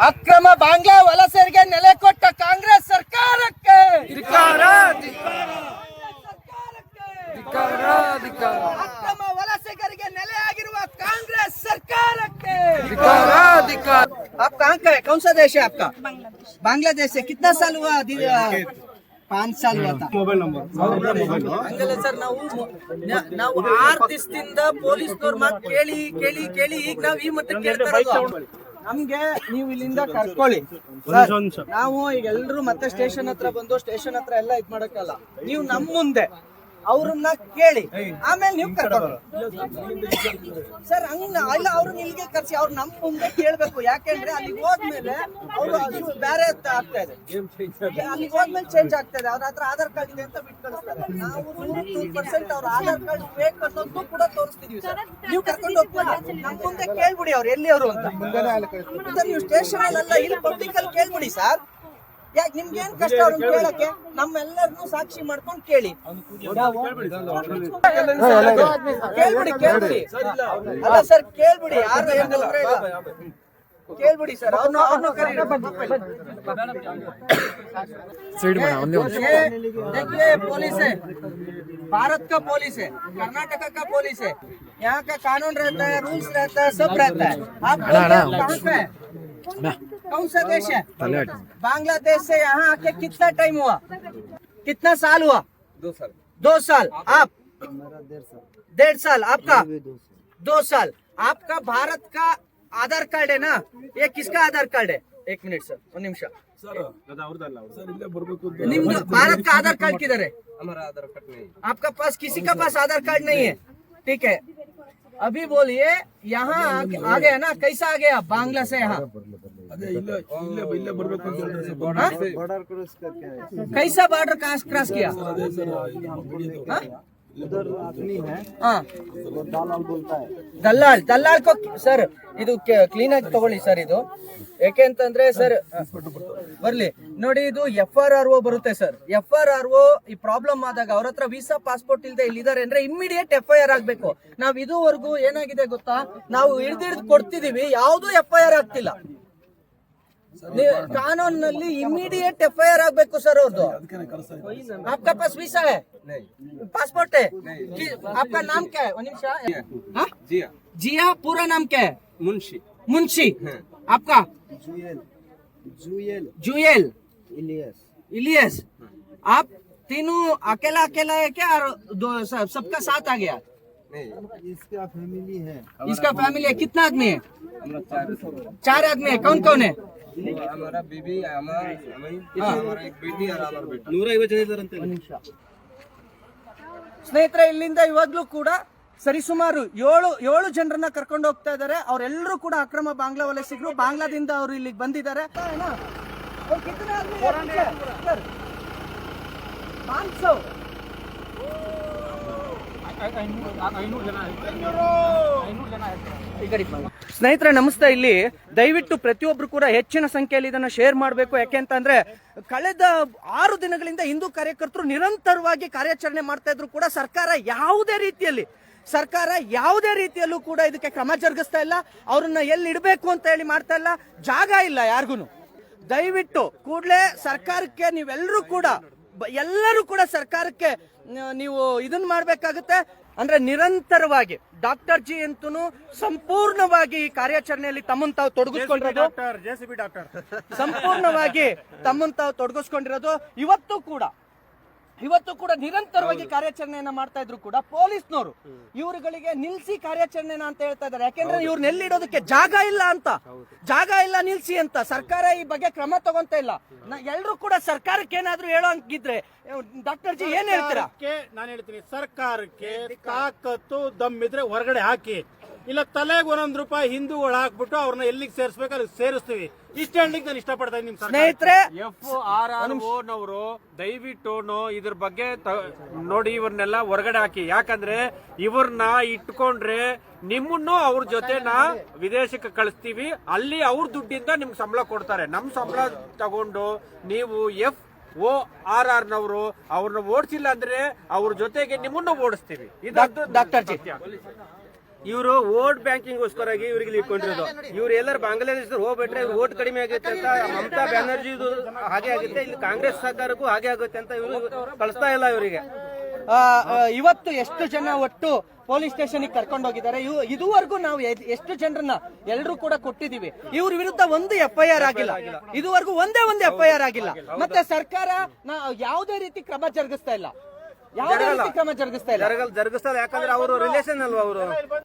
ಅಕ್ರಮ ಬಾಂಗ್ಲಾ ವಲಸೆರಿಗೆ ನೆಲೆ ಕೊಟ್ಟ ಕಾಂಗ್ರೆಸ್ ಸರ್ಕಾರಕ್ಕೆ ಅಕ್ರಮ ವಲಸೆಗರಿಗೆ ನೆಲೆಯಾಗಿರುವ ಕಾಂಗ್ರೆಸ್ ಸರ್ಕಾರಕ್ಕೆ आप कहाँ का है? कौन सा देश है आपका? बांग्लादेश से। कितना साल हुआ? 5 साल हुआ था। ಮೊಬೈಲ್ ನಂಬರ್ ಹಂಗಲ್ಲ ಸರ್, ನಾವು 6 ದಿವಸದಿಂದ ಪೊಲೀಸ್ನವ್ರ ಮಾತು ಕೇಳಿ ಕೇಳಿ ಕೇಳಿ ಈಗ ನಾವ್ ಈ ಮತ್ತೆ ಕೇಳ್ತಾ ಇರೋದು. ನಮ್ಗೆ ನೀವು ಇಲ್ಲಿಂದ ಕರ್ಕೊಳ್ಳಿ ಸರ್. ನಾವು ಈಗ ಎಲ್ರು ಮತ್ತೆ ಸ್ಟೇಷನ್ ಹತ್ರ ಬಂದು ಸ್ಟೇಷನ್ ಹತ್ರ ಎಲ್ಲ ಇದ್ ಮಾಡಕ್ಕಲ್ಲ. ನೀವು ನಮ್ ಮುಂದೆ ಅವ್ರನ್ನ ಕೇಳಿ ಆಮೇಲೆ ನೀವು ಕರ್ಕೊಂಡು ಸರ್. ಹಂಗ ಅಲ್ಲ, ಅವ್ರನ್ನ ಇಲ್ಲಿಗೆ ಕರ್ಸಿ ಅವ್ರು ನಮ್ ಮುಂದೆ ಕೇಳ್ಬೇಕು. ಯಾಕೆಂದ್ರೆ ಅಲ್ಲಿಗೆ ಹೋದ್ಮೇಲೆ ಅವ್ರು ಬೇರೆ ಆಗ್ತಾ ಇದೆ, ಅಲ್ಲಿಗೆ ಹೋದ್ಮೇಲೆ ಚೇಂಜ್ ಆಗ್ತಾ ಇದೆ. ಅವ್ರ ಹತ್ರ ಆಧಾರ್ ಕಾರ್ಡ್ ಇದೆ ಅಂತ ಬಿಟ್ಟು ಕಳಿಸ್ತಾರೆ. ನಾವು 100% ಅವ್ರ ಆಧಾರ್ ಕಾರ್ಡ್ ಬೇಕು ಅನ್ನೋದು ಕೂಡ ತೋರಿಸ್ತಿದೀವಿ ಸರ್. ನೀವು ಕರ್ಕೊಂಡು ಹೋಗ್ತೀವಿ, ನಮ್ ಮುಂದೆ ಕೇಳ್ಬಿಡಿ ಅವ್ರು ಎಲ್ಲಿ ಅವರು ಅಂತ. ನೀವು ಸ್ಟೇಷನ್ ಅಲ್ಲ, ಇಲ್ಲಿ ಪಬ್ಲಿಕ್ ಅಲ್ಲಿ ಕೇಳ್ಬಿಡಿ ಸರ್. ಯಾಕೆ ನಿಮ್ಗೆ ಏನ್ ಕಷ್ಟ ಅವ್ರನ್ನ ಕೇಳಕ್ಕೆ? ನಮ್ಮೆಲ್ಲರನ್ನು ಸಾಕ್ಷಿ ಮಾಡ್ಕೊಂಡು ಕೇಳಿ. ಕೇಳ್ಬಿಡಿ ಅಲ್ಲ ಸರ್, ಕೇಳ್ಬಿಡಿ. ಯಾರು ಕೇಳ್ಬಿಡಿ ಸರ್. देखिए, पुलिस है, भारत का पुलिस है, कर्नाटका का पुलिस है. यहाँ का कानून रहता है, रूल्स रहता है, सब रहता है. आप कहाँ पे है? कौन सा देश है? बांग्लादेश से यहाँ आके कितना टाइम हुआ? कितना साल हुआ? 2 साल. आप 1.5 साल. आपका 2 साल. आपका भारत का आधार कार्ड है ना? ये किसका आधार कार्ड है? 1 मिनट सर, 1 निमिष. भारत का आधार कार्ड किधर है? हमारा आधार कार्ड नहीं. आपका पास किसी का पास आधार कार्ड नहीं है? ठीक है, अभी बोलिए यहाँ आ गया ना? कैसा आ गया बांग्ला से यहाँ? कैसा बॉर्डर क्रॉस किया? उधर आदमी है, दलाल बोलता है. दलाल को सर ಇದು ಕ್ಲೀನ್ ಆಗಿ ತಗೊಳ್ಳಿ ಸರ್. ಇದು ಯಾಕೆ ಅಂತಂದ್ರೆ ಸರ್ ಬರ್ಲಿ ನೋಡಿ, ಇದು FRRO ಬರುತ್ತೆ ಸರ್. FRRO ಈ ಪ್ರಾಬ್ಲಮ್ ಆದಾಗ ಅವ್ರ ಹತ್ರ ವೀಸಾ ಪಾಸ್ಪೋರ್ಟ್ ಇಲ್ಲದೆ ಇಲ್ಲಿದ್ದಾರೆ ಅಂದ್ರೆ ಇಮ್ಮಿಡಿಯೇಟ್ FIR ಆಗ್ಬೇಕು. ನಾವ್ ಇದುವರೆಗೂ ಏನಾಗಿದೆ ಗೊತ್ತಾ, ನಾವು ಹಿಡ್ದು ಕೊಡ್ತಿದೀವಿ, ಯಾವ್ದು FIR ಆಗ್ತಿಲ್ಲ. ಕಾನೂನಲ್ಲಿ ಇಮಿಡಿಯೇಟ್ FIR ಆಗ್ಬೇಕು ಸರ್ ಅವ್ರದ್ದು. आपका पास वीसा है? पासपोर्ट है? आपका नाम क्या है? 1 निमिष. जिया. पूरा नाम क्या है? मुंशी. आपका? जुएल. इलियस. आप तीनों अकेला है क्या? सबका साथ आ गया? इसका फैमिली है. इसका फैमिली है. कितना आदमी है? 4 आदमी है. कौन कौन है? हमारा बीबी, हमारा एक बेटी और हमारा बेटा. 150 जन ಅಂತ. ಸ್ನೇಹಿತರೆ, ಇಲ್ಲಿಂದ ಇವಾಗ್ಲೂ ಕೂಡ ಸರಿಸುಮಾರು 7 ಜನರನ್ನ ಕರ್ಕೊಂಡು ಹೋಗ್ತಾ ಇದ್ದಾರೆ. ಅವರೆಲ್ಲರೂ ಕೂಡ ಅಕ್ರಮ ಬಾಂಗ್ಲಾ ವಲಸಿಗರು. ಬಾಂಗ್ಲಾದಿಂದ ಅವರು ಇಲ್ಲಿಗೆ ಬಂದಿದ್ದಾರೆ. ಸ್ನೇಹಿತರೆ ನಮಸ್ತೆ. ಇಲ್ಲಿ ದಯವಿಟ್ಟು ಪ್ರತಿಯೊಬ್ರು ಕೂಡ ಹೆಚ್ಚಿನ ಸಂಖ್ಯೆಯಲ್ಲಿ ಇದನ್ನ ಶೇರ್ ಮಾಡಬೇಕು. ಯಾಕೆಂತಂದ್ರೆ ಕಳೆದ 6 ದಿನಗಳಿಂದ ಹಿಂದೂ ಕಾರ್ಯಕರ್ತರು ನಿರಂತರವಾಗಿ ಕಾರ್ಯಾಚರಣೆ ಮಾಡ್ತಾ ಇದ್ರು ಕೂಡ ಸರ್ಕಾರ ಯಾವುದೇ ರೀತಿಯಲ್ಲೂ ಕೂಡ ಇದಕ್ಕೆ ಕ್ರಮ ಜರುಗಿಸ್ತಾ ಇಲ್ಲ. ಅವ್ರನ್ನ ಎಲ್ಲಿ ಇಡಬೇಕು ಅಂತ ಹೇಳಿ ಮಾಡ್ತಾ ಇಲ್ಲ. ಜಾಗ ಇಲ್ಲ ಯಾರಿಗೂ. ದಯವಿಟ್ಟು ಕೂಡಲೇ ಸರ್ಕಾರಕ್ಕೆ ಎಲ್ಲರೂ ಕೂಡ ಸರ್ಕಾರಕ್ಕೆ ನೀವು ಇದನ್ನ ಮಾಡ್ಬೇಕಾಗುತ್ತೆ. ಅಂದ್ರೆ ನಿರಂತರವಾಗಿ ಡಾಕ್ಟರ್ ಜಿ ಅಂತೂ ಸಂಪೂರ್ಣವಾಗಿ ಈ ಕಾರ್ಯಾಚರಣೆಯಲ್ಲಿ ತಮ್ಮನ್ನು ತಾವು ತೊಡಗಿಸ್ಕೊಂಡಿರೋದು, ಸಂಪೂರ್ಣವಾಗಿ ತಮ್ಮನ್ನು ತಾವು ತೊಡಗಿಸ್ಕೊಂಡಿರೋದು. ಇವತ್ತು ಕೂಡ ನಿರಂತರವಾಗಿ ಕಾರ್ಯಾಚರಣೆಯನ್ನ ಮಾಡ್ತಾ ಇದ್ರು ಕೂಡ ಪೊಲೀಸ್ನವರು ಇವರುಗಳಿಗೆ ನಿಲ್ಸಿ ಕಾರ್ಯಾಚರಣೆನ ಅಂತ ಹೇಳ್ತಾ ಇದ್ದಾರೆ. ಯಾಕೆಂದ್ರೆ ಇವ್ರನ್ನ ಎಲ್ಲಿಡೋದಕ್ಕೆ ಜಾಗ ಇಲ್ಲ ನಿಲ್ಸಿ ಅಂತ. ಸರ್ಕಾರ ಈ ಬಗ್ಗೆ ಕ್ರಮ ತಗೊಂತ ಇಲ್ಲ. ಎಲ್ರು ಕೂಡ ಸರ್ಕಾರಕ್ಕೆ ಏನಾದ್ರು ಹೇಳೋ ಹಂಗಿದ್ರೆ ಡಾಕ್ಟರ್ ಜಿ ಏನ್ ಹೇಳ್ತೀರಾ? ನಾನು ಹೇಳ್ತೀನಿ, ಸರ್ಕಾರಕ್ಕೆ ತಾಕತ್ತು ದಮ್ಮಿದ್ರೆ ಹೊರಗಡೆ ಹಾಕಿ, ಇಲ್ಲ ತಲೆಗೆ 1 ರೂಪಾಯಿ ಹಿಂದೂಗಳು ಹಾಕ್ಬಿಟ್ಟು ಅವ್ರನ್ನ ಎಲ್ಲಿಗೆ ಸೇರಿಸಬೇಕು ಅಲ್ಲಿ ಸೇರಿಸ್ತೀವಿ. ಇಷ್ಟ ಹೇಳಲಿಕ್ಕೆ ನಾನು ಇಷ್ಟಪಡ್ತಾ ಇದ್ದೀನಿ. ಸ್ನೇಹಿತರೆ, FRRO ದಯವಿಟ್ಟು ಇದ್ರ ಬಗ್ಗೆ ನೋಡಿ, ಇವ್ರನ್ನೆಲ್ಲ ಹೊರಗಡೆ ಹಾಕಿ. ಯಾಕಂದ್ರೆ ಇವ್ರನ್ನ ಇಟ್ಕೊಂಡ್ರೆ ನಿಮ್ಮನ್ನು ಅವ್ರ ಜೊತೆನ ವಿದೇಶಕ್ಕೆ ಕಳಿಸ್ತೀವಿ. ಅಲ್ಲಿ ಅವ್ರ ದುಡ್ಡಿಂದ ನಿಮ್ಗೆ ಸಂಬಳ ಕೊಡ್ತಾರೆ. ನಮ್ ಸಂಬಳ ತಗೊಂಡು ನೀವು FORRನವರು ಅವ್ರನ್ನ ಓಡಿಸಿಲ್ಲ ಅಂದ್ರೆ ಅವ್ರ ಜೊತೆಗೆ ನಿಮ್ಮನ್ನು ಓಡಿಸ್ತೀವಿ. ಡಾಕ್ಟರ್ ಜಿ ಇವರು ವೋಟ್ ಬ್ಯಾಂಕಿಂಗ್ಗೋಸ್ಕರಾಗಿ ಇವ್ರಿಗೆ ಇಲ್ಲಿ ಇಟ್ಕೊಂಡಿರೋದು. ಇವ್ರು ಎಲ್ಲರೂ ಬಾಂಗ್ಲಾದೇಶದಲ್ಲಿ ಹೋಗ್ಬಿಟ್ರೆ ಇವ್ರು ವೋಟ್ ಕಡಿಮೆ ಆಗುತ್ತೆ ಅಂತ ಮಮತಾ ಬ್ಯಾನರ್ಜಿದು ಹಾಗೆ ಆಗುತ್ತೆ, ಇಲ್ಲಿ ಕಾಂಗ್ರೆಸ್ ಸರ್ಕಾರಕ್ಕೂ ಹಾಗೆ ಆಗುತ್ತೆ ಅಂತ ಇವರು ಕಳಿಸ್ತಾ ಇಲ್ಲ ಇವರಿಗೆ. ಇವತ್ತು ಎಷ್ಟು ಜನ ಒಟ್ಟು ಪೊಲೀಸ್ ಸ್ಟೇಷನ್ ಕರ್ಕೊಂಡು ಹೋಗಿದ್ದಾರೆ? ಇದುವರೆಗೂ ನಾವು ಎಷ್ಟು ಜನರನ್ನ ಎಲ್ಲರೂ ಕೂಡ ಕೊಟ್ಟಿದೀವಿ. ಇವ್ರ ವಿರುದ್ಧ ಒಂದು FIR ಆಗಿಲ್ಲ, ಇದುವರೆಗೂ ಒಂದೇ ಒಂದು FIR ಆಗಿಲ್ಲ. ಮತ್ತೆ ಸರ್ಕಾರ ಯಾವುದೇ ರೀತಿ ಕ್ರಮ ಜರುಗಿಸ್ತಾ ಇಲ್ಲ, ಯಾವುದೇ ರೀತಿ ಕ್ರಮ ಜರುಗಿಸ್ತಾ ಇಲ್ಲ. ಜರುಗಿಸ್ತಾರೆ, ಯಾಕಂದ್ರೆ ಅವರು ರಿಲೇಷನ್ ಅಲ್ವಾ ಅವರು.